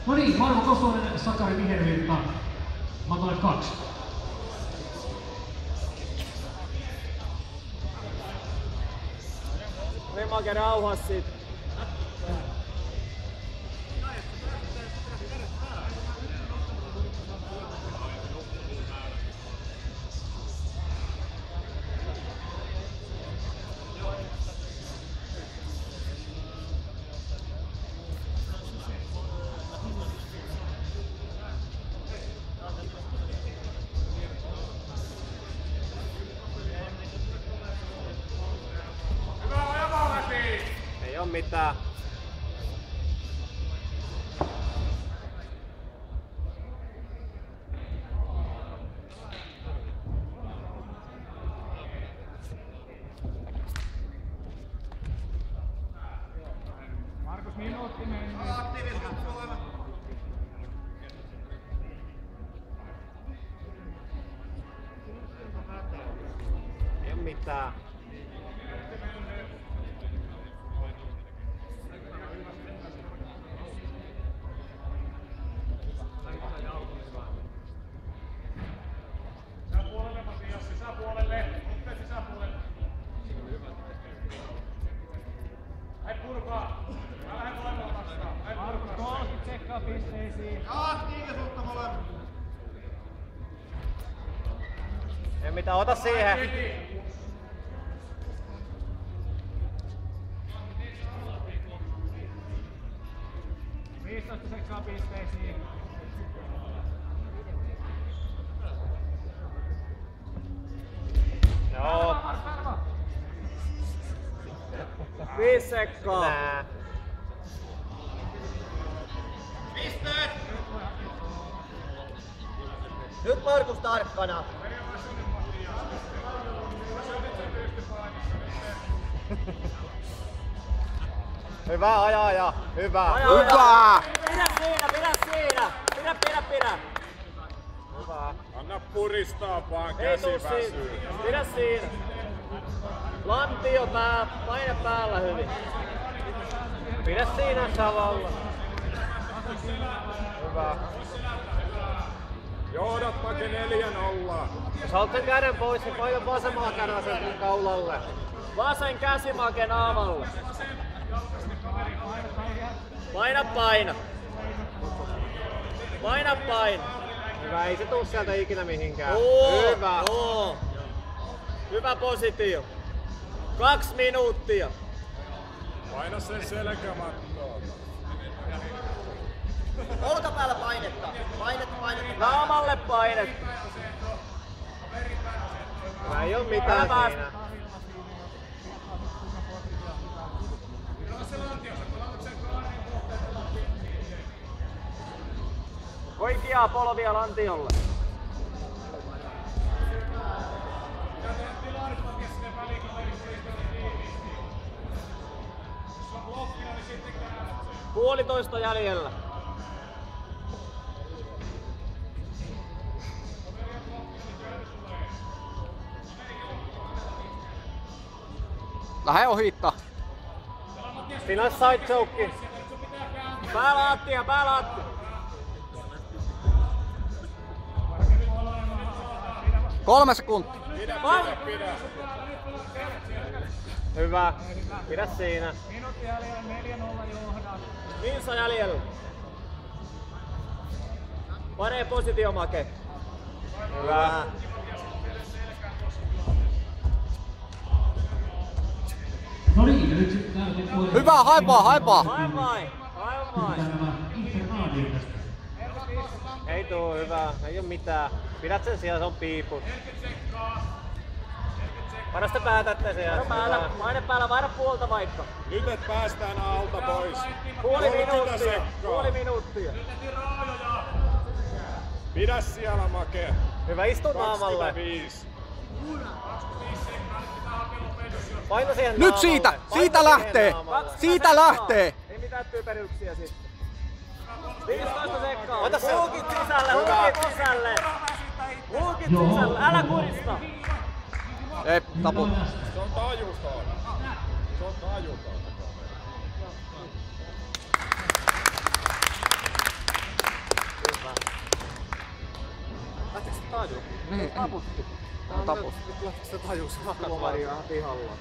No niin, Marmo Kosonen, Sakari Vihervirta, matolle 2. Remake rauhas sit. Ei oo mitään. Markus, minuutti meni. Ei oo mitään. Ei mitään, ota siihen. Sekkaa pisteisiin. Joo. 5 sekkaa. Nää. Pisteet! Nyt Markus tarkkana. Hyvä aja. Hyvä. Hyvä! Pidä siinä. Pidä. Hyvä. Anna puristaa vaan, Ei käsi tuu väsyy. siinä. Pidä siinä. Lantio paine päällä hyvin. Pidä siinä samalla. Hyvä. Johdat Make 4-0. Jos haluat sen käden pois, niin paina vasemmalla kädellä sen kaulalle. Vasen käsi Make naamalle. Paina. Hyvä, ei se tuu sieltä ikinä mihinkään. Hyvä. Hyvä positio. 2 minuuttia. Paina sen selkämattoon. Olkapäällä painetta. Painetta. Naamalle painetta. Hyvä, ei oo mitään siinä. Oikeaa polvia lantiolle. Puolitoista jäljellä. Lähde ohittaa. Siinä on side choke. Päälaattia. 3 sekuntia. Pidä. Hyvä. Pidä siinä. Minuutti jäljellä, 4-0 johdat. Minsa jäljellä. Paree positio Make. Hyvä. No niin, nyt sitten täällä puolella. Hyvä, haipaa. Hain vain. Nämä Intermadiin tästä. Ei tuu, hyvä. Ei oo mitään. Pidät sen siellä, se on piiput. Paina sitä päätätte siellä. Paine päällä, vaihda puolta vaikka. Nyt et päästään alta pois. Puoli minuuttia. Pidä siellä Make. Hyvä, istu naamalle. 25. Paino siihen Nyt naamalle. siitä lähtee. Ei mitään typeryksiä sitten. 15 sekkaa. Ota se. sisälle, hukit sisälle! Hukit sisälle, älä kurista! Ei, tapu. Se on tajuton. Se on tajuton. Lähtikö se taju? Niin. Taputti. On taputti. Lähtikö se taju? Tuomari on pihalla.